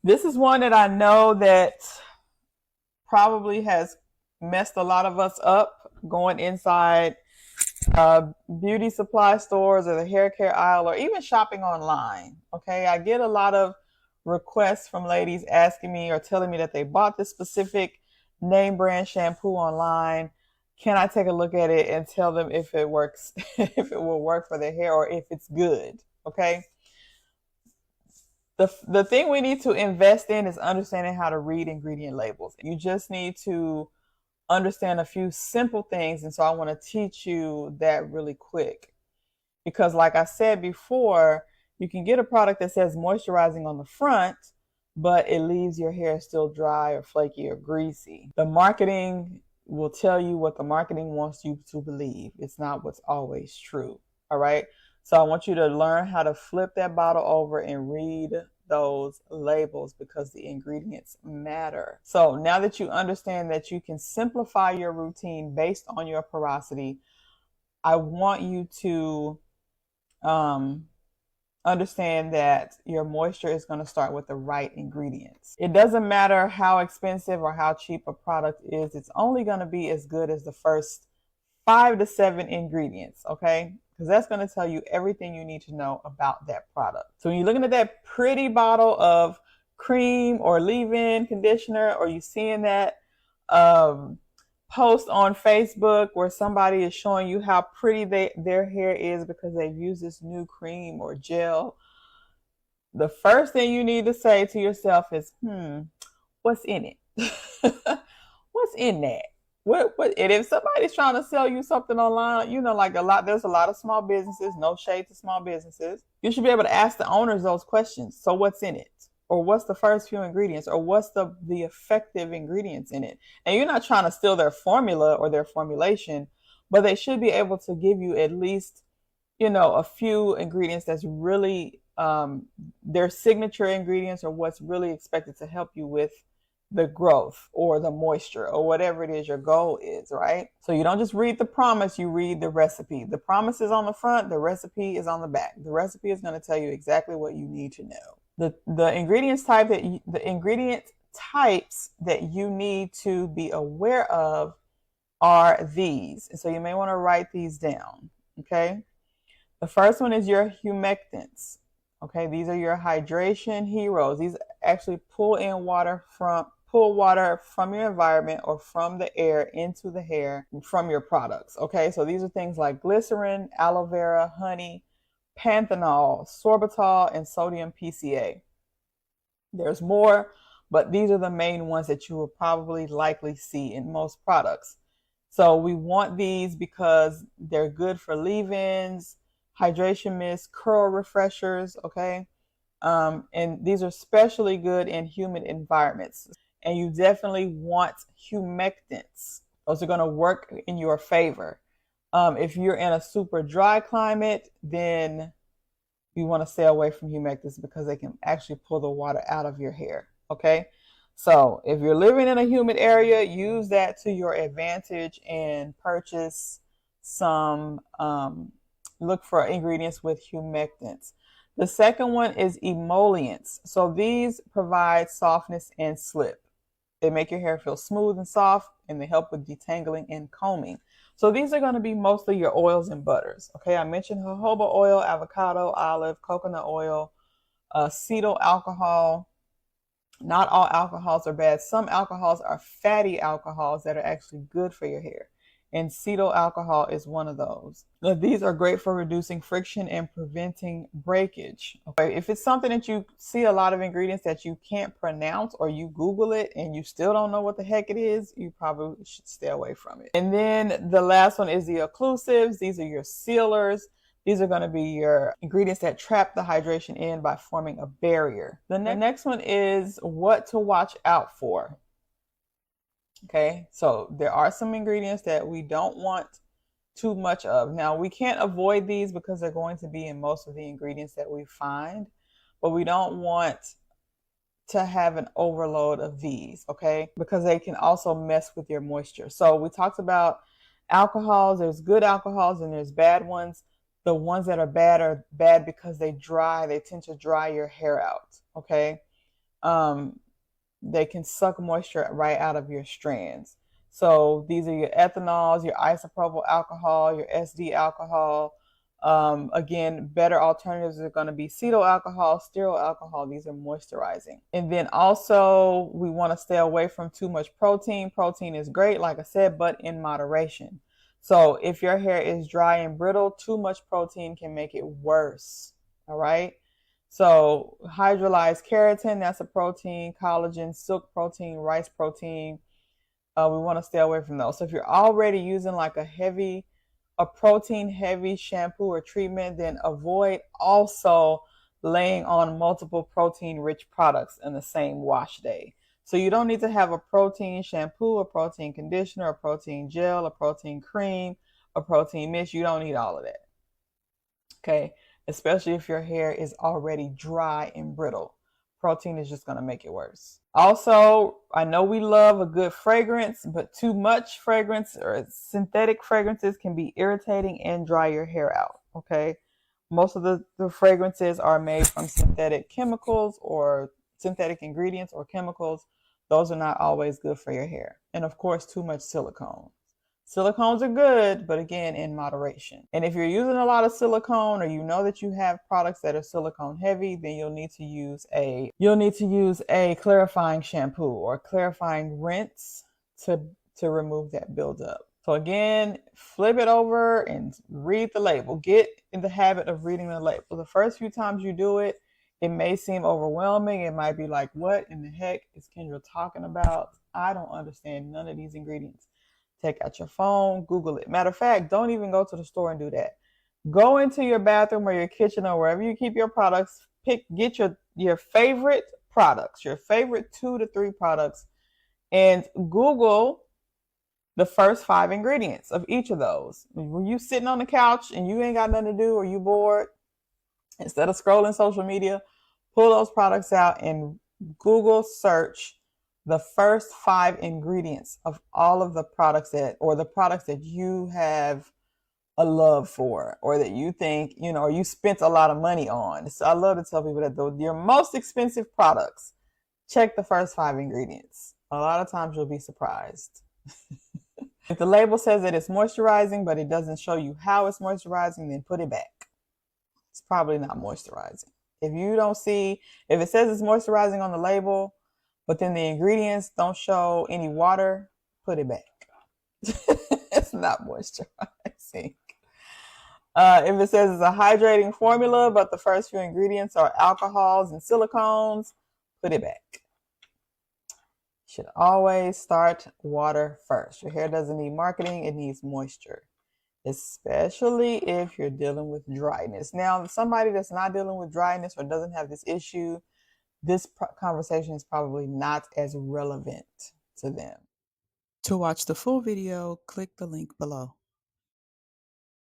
This is one that I know that probably has messed a lot of us up going inside beauty supply stores or the hair care aisle or even shopping online. Okay, I get a lot of requests from ladies asking me or telling me that they bought this specific name brand shampoo online. Can I take a look at it and tell them if it works, if it will work for their hair or if it's good? Okay. The thing we need to invest in is understanding how to read ingredient labels. You just need to understand a few simple things. And so I want to teach you that really quick. Because, like I said before, you can get a product that says moisturizing on the front, but it leaves your hair still dry or flaky or greasy. The marketing will tell you what the marketing wants you to believe. It's not what's always true. All right. So I want you to learn how to flip that bottle over and read those labels because the ingredients matter. So now that you understand that you can simplify your routine based on your porosity, I want you to um, understand that your moisture is going to start with the right ingredients. It doesn't matter how expensive or how cheap a product is, it's only going to be as good as the first 5 to 7 ingredients, okay? Because that's going to tell you everything you need to know about that product. So when you're looking at that pretty bottle of cream or leave-in conditioner, or you seeing that um, post on Facebook where somebody is showing you how pretty their hair is because they've used this new cream or gel, the first thing you need to say to yourself is, what's in it? What's in that? What and if somebody's trying to sell you something online, like there's a lot of small businesses, no shade to small businesses. You should be able to ask the owners those questions. So what's in it? Or what's the first few ingredients? Or what's the effective ingredients in it? And you're not trying to steal their formula or their formulation, but they should be able to give you at least, a few ingredients that's really their signature ingredients or what's really expected to help you with the growth or the moisture or whatever it is your goal is, right? So you don't just read the promise, you read the recipe. The promise is on the front, the recipe is on the back. The recipe is going to tell you exactly what you need to know. The ingredient types that you need to be aware of are these. And so you may want to write these down, okay? The first one is your humectants. Okay, these are your hydration heroes. These actually pull water from your environment or from the air into the hair from your products. Okay, so these are things like glycerin, aloe vera, honey, panthenol, sorbitol, and sodium PCA. There's more, but these are the main ones that you will probably likely see in most products. So we want these because they're good for leave-ins, hydration mists, curl refreshers, okay? And these are especially good in humid environments. And you definitely want humectants. Those are going to work in your favor. If you're in a super dry climate, then you want to stay away from humectants because they can actually pull the water out of your hair, okay? So if you're living in a humid area, use that to your advantage and purchase some, look for ingredients with humectants. The second one is emollients. So these provide softness and slip. They make your hair feel smooth and soft, and they help with detangling and combing. So these are going to be mostly your oils and butters. Okay, I mentioned jojoba oil, avocado, olive, coconut oil, cetyl alcohol. Not all alcohols are bad. Some alcohols are fatty alcohols that are actually good for your hair. And cetyl alcohol is one of those. Now, these are great for reducing friction and preventing breakage. Okay, if it's something that you see a lot of ingredients that you can't pronounce or you Google it and you still don't know what the heck it is, you probably should stay away from it. And then the last one is the occlusives. These are your sealers. These are going to be your ingredients that trap the hydration in by forming a barrier. The next one is what to watch out for. Okay, so there are some ingredients that we don't want too much of. Now, we can't avoid these because they're going to be in most of the ingredients that we find, but we don't want to have an overload of these, okay? Because they can also mess with your moisture. So we talked about alcohols. There's good alcohols and there's bad ones. The ones that are bad because they tend to dry your hair out, okay? they can suck moisture right out of your strands. So these are your ethanols, your isopropyl alcohol, your SD alcohol. Again, better alternatives are going to be cetyl alcohol, stearyl alcohol. These are moisturizing. And then also, we want to stay away from too much protein. Protein is great, like I said, but in moderation. So if your hair is dry and brittle, too much protein can make it worse. All right. So hydrolyzed keratin, that's a protein, collagen, silk protein, rice protein. We want to stay away from those. So if you're already using like a protein heavy shampoo or treatment, then avoid also laying on multiple protein rich products in the same wash day. So you don't need to have a protein shampoo, a protein conditioner, a protein gel, a protein cream, a protein mist. You don't need all of that. Okay. Especially if your hair is already dry and brittle. Protein is just going to make it worse. Also, I know we love a good fragrance, but too much fragrance or synthetic fragrances can be irritating and dry your hair out. Okay. Most of the fragrances are made from synthetic chemicals or synthetic ingredients or chemicals. Those are not always good for your hair. And of course, too much silicone. Silicones are good, but again, in moderation. And if you're using a lot of silicone, or you know that you have products that are silicone heavy, then you'll need to use a clarifying shampoo or clarifying rinse to remove that buildup. So again, flip it over and read the label. Get in the habit of reading the label. The first few times you do it, it may seem overwhelming. It might be like, what in the heck is Kendra talking about? I don't understand none of these ingredients. Take out your phone, Google it. Matter of fact, don't even go to the store and do that. Go into your bathroom or your kitchen or wherever you keep your products. Get your favorite products, your favorite 2 to 3 products, and Google the first 5 ingredients of each of those. When you sitting on the couch and you ain't got nothing to do or you bored, instead of scrolling social media, pull those products out and Google search the first 5 ingredients of all of the products that you have a love for, or that you think, or you spent a lot of money on. So I love to tell people that your most expensive products, check the first 5 ingredients. A lot of times you'll be surprised. If the label says that it's moisturizing, but it doesn't show you how it's moisturizing, then put it back. It's probably not moisturizing. If it says it's moisturizing on the label, but then the ingredients don't show any water, put it back. It's not moisturizing. If it says it's a hydrating formula, but the first few ingredients are alcohols and silicones, put it back. You should always start water first. Your hair doesn't need marketing, it needs moisture, especially if you're dealing with dryness. Now, somebody that's not dealing with dryness or doesn't have this issue, this conversation is probably not as relevant to them. To watch the full video, click the link below.